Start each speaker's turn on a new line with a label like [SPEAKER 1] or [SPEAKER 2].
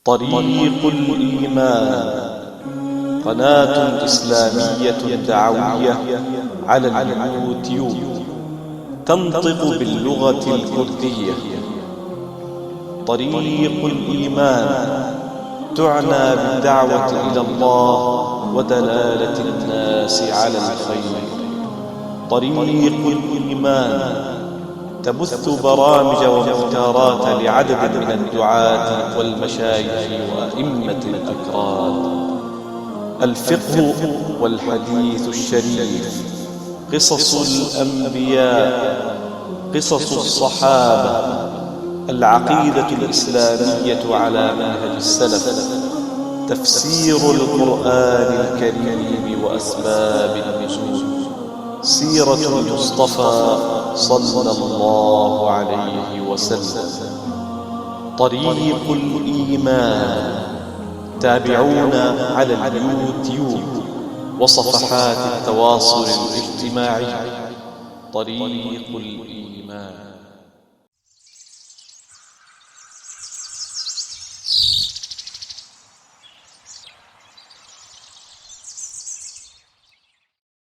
[SPEAKER 1] طريق الإيمان، قناة إسلامية دعوية على اليوتيوب، تنطق باللغة الكردية. طريق الإيمان تعنى بالدعوة إلى الله ودلالة الناس على الخير. طريق الإيمان تبث برامج ومختارات لعدد من الدعاة والمشايخ وأئمة الأكراد. الفقه والحديث الشريف، قصص الأنبياء، قصص الصحابة، العقيدة الإسلامية على منهج السلف، تفسير القرآن الكريم وأسباب النزول، سيرة المصطفى صلى الله عليه وسلم. طريق الإيمان، تابعونا على اليوتيوب وصفحات التواصل الاجتماعي. طريق الإيمان.